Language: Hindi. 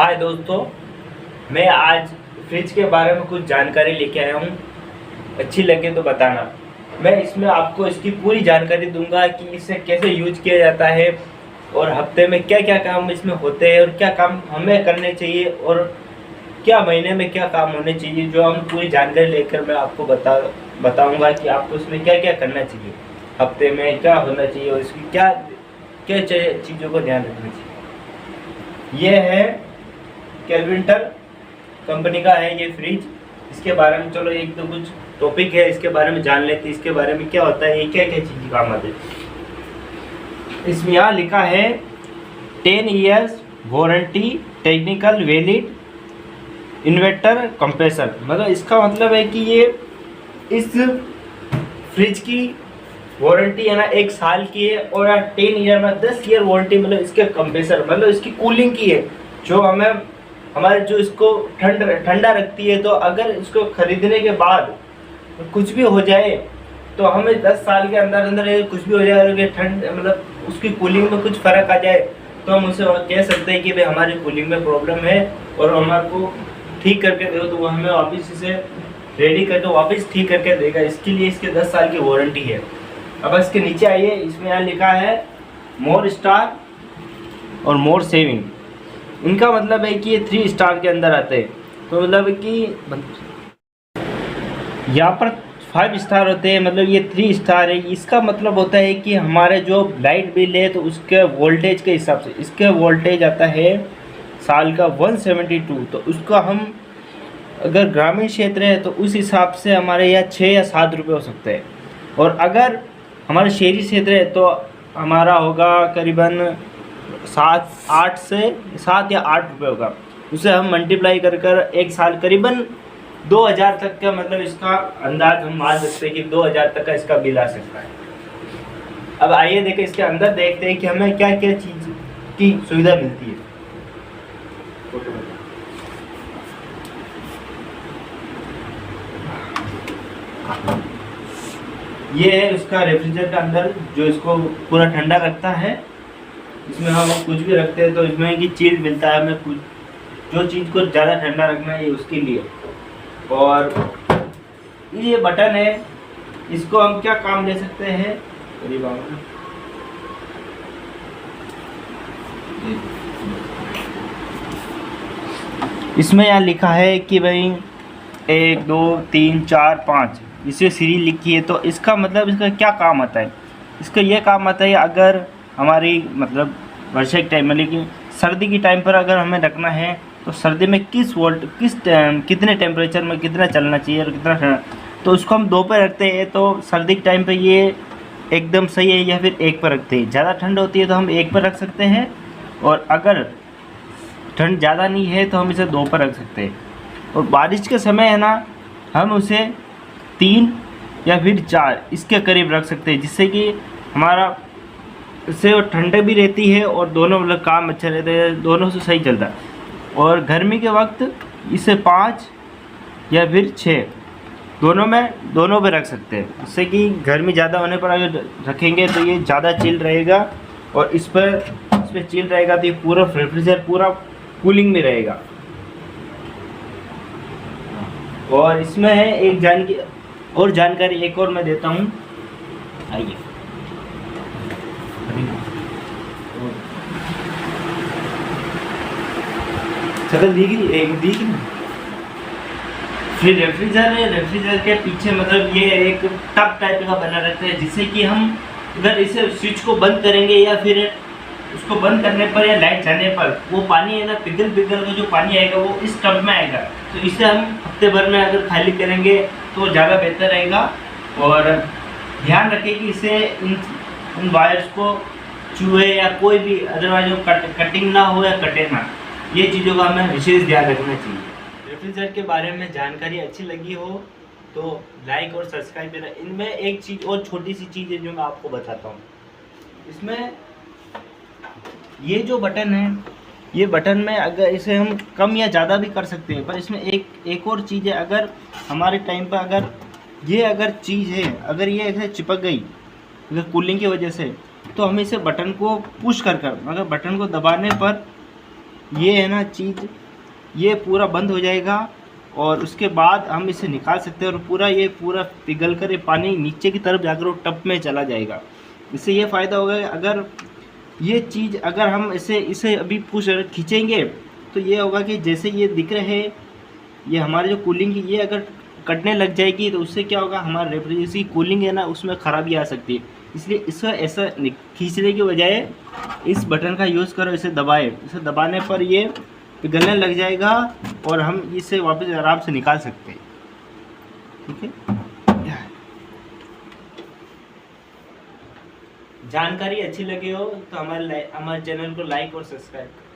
हाय दोस्तों, मैं आज फ्रिज के बारे में कुछ जानकारी लेके आया हूँ। अच्छी लगे तो बताना। मैं इसमें आपको इसकी पूरी जानकारी दूंगा कि इसे कैसे यूज किया जाता है और हफ्ते में क्या क्या काम इसमें होते हैं और क्या काम हमें करने चाहिए और क्या महीने में क्या काम होने चाहिए। जो हम पूरी जानकारी लेकर मैं आपको बताऊंगा कि आपको इसमें क्या क्या करना चाहिए, हफ्ते में क्या होना चाहिए और इसकी क्या क्या चीज़ों को ध्यान रखना चाहिए। ये है केल्विंटर कंपनी का है ये फ्रिज। इसके बारे में चलो एक तो कुछ टॉपिक है, इसके बारे में जान लेते हैं। इसके बारे में क्या होता है, ये क्या क्या चीज़ काम आते हैं। इसमें यहाँ लिखा है 10 years warranty, technical valid, inverter compressor. मतलब इसका मतलब है कि ये इस फ्रिज की वारंटी है ना 1 साल की है और 10 ईयर में 10 ईयर वारंटी। मतलब इसके कंप्रेसर मतलब इसकी कूलिंग की है, जो हमें हमारे जो इसको ठंडा रखती है। तो अगर इसको खरीदने के बाद कुछ भी हो जाए तो हमें 10 साल के अंदर अंदर कुछ भी हो जाए और ठंड मतलब उसकी कूलिंग में कुछ फ़र्क आ जाए तो हम उसे कह सकते हैं कि भाई हमारी कूलिंग में प्रॉब्लम है और हमारे को ठीक करके दो। तो वो हमें वापस इसे रेडी करके वापस ठीक करके देगा। इसके लिए इसके 10 साल की वारंटी है। अब इसके नीचे आइए, इसमें यहाँ लिखा है मोर स्टार और मोर सेविंग। इनका मतलब है कि ये 3 स्टार के अंदर आते हैं। तो मतलब कि यहाँ पर 5 स्टार होते हैं, मतलब ये 3 स्टार है। इसका मतलब होता है कि हमारे जो लाइट बिल है तो उसके वोल्टेज के हिसाब से इसके वोल्टेज आता है साल का 172। तो उसका हम अगर ग्रामीण क्षेत्र है तो उस हिसाब से हमारे यहाँ 6 या 7 रुपये हो सकते हैं। और अगर हमारे शहरी क्षेत्र है तो हमारा होगा करीबन 7 या 8 रुपये होगा। उसे हम मल्टीप्लाई कर 1 साल करीबन 2000 तक का, मतलब इसका अंदाज हम मान सकते हैं कि 2000 तक का इसका बिल आ सकता है। अब आइए देखें इसके अंदर, देखते हैं कि हमें क्या क्या चीज़ की सुविधा मिलती है। ये है उसका रेफ्रिजरेटर का अंदर जो इसको पूरा ठंडा रखता है। इसमें हम कुछ भी रखते हैं तो इसमें की चीज़ मिलता है हमें, कुछ जो चीज़ को ज़्यादा ठंडा रखना है उसके लिए। और ये बटन है, इसको हम क्या काम ले सकते हैं। इसमें यहाँ लिखा है कि भाई 1 2 3 4 5 इसे सीरी लिखी है। तो इसका मतलब इसका क्या काम आता है। इसका ये काम आता है अगर हमारी मतलब वर्षा के टाइम में, लेकिन सर्दी की टाइम पर अगर हमें रखना है तो सर्दी में कितने टेम्परेचर में कितना चलना चाहिए और कितना, तो उसको हम 2 पे रखते हैं। तो सर्दी के टाइम पे ये एकदम सही है, या फिर 1 पर रखते हैं। ज़्यादा ठंड होती है तो हम 1 पर रख सकते हैं, और अगर ठंड ज़्यादा नहीं है तो हम इसे 2 पर रख सकते हैं। और बारिश के समय है ना, हम उसे 3 या फिर 4 इसके करीब रख सकते हैं, जिससे कि हमारा इससे ठंडक भी रहती है और दोनों मतलब काम अच्छा रहता है, दोनों से सही चलता है। और गर्मी के वक्त इसे 5 या फिर 6 दोनों पे रख सकते हैं, जिससे कि गर्मी ज़्यादा होने पर अगर रखेंगे तो ये ज़्यादा चिल रहेगा, और इस पर चिल रहेगा तो ये पूरा रेफ्रिजरेटर पूरा कूलिंग में रहेगा। और इसमें है एक जानकारी एक और मैं देता हूँ। आइए, शक्ल दिख फिर रेफ्रिजरेटर के पीछे मतलब ये एक टब टाइप का बना रहता है, जिससे कि हम अगर इसे स्विच को बंद करेंगे या फिर उसको बंद करने पर या लाइट जाने पर वो पानी है ना पिघल का जो पानी आएगा वो इस टब में आएगा। तो इसे हम हफ्ते भर में अगर खाली करेंगे तो ज़्यादा बेहतर रहेगा। और ध्यान रखें कि इसे इन वायर्स को चूहे या कोई भी अदरवाइज कटिंग ना हो या कटे ना, ये चीज़ों का हमें विशेष ध्यान रखना चाहिए। रेफ्रिजरेटर के बारे में जानकारी अच्छी लगी हो तो लाइक और सब्सक्राइब करना। इनमें एक चीज़ और छोटी सी चीज़ है जो मैं आपको बताता हूँ। इसमें ये जो बटन है, ये बटन में अगर इसे हम कम या ज़्यादा भी कर सकते हैं, पर इसमें एक और चीज़ है। अगर हमारे टाइम पर अगर चीज़ है, अगर ये ऐसे चिपक गई अगर कूलिंग की वजह से, तो हम इसे बटन को पुश कर अगर बटन को दबाने पर ये है ना चीज़, ये पूरा बंद हो जाएगा और उसके बाद हम इसे निकाल सकते हैं और पूरा ये पूरा पिघल कर ये पानी नीचे की तरफ जाकर वो टब में चला जाएगा। इससे ये फ़ायदा होगा कि अगर ये चीज़ अगर हम इसे इसे अभी पुश खींचेंगे तो ये होगा कि जैसे ये दिख रहे हैं, ये हमारे जो कूलिंग की ये अगर कटने लग जाएगी तो उससे क्या होगा, हमारे रेफ्रिजरेटर की कूलिंग है ना उसमें ख़राबी आ सकती है। इसलिए इसे ऐसा खींचने की बजाय इस बटन का यूज़ करो, इसे दबाए, इसे दबाने पर ये पिघलने लग जाएगा और हम इसे वापस आराम से निकाल सकते हैं। ठीक है, जानकारी अच्छी लगी हो तो हमारे चैनल को लाइक और सब्सक्राइब करें।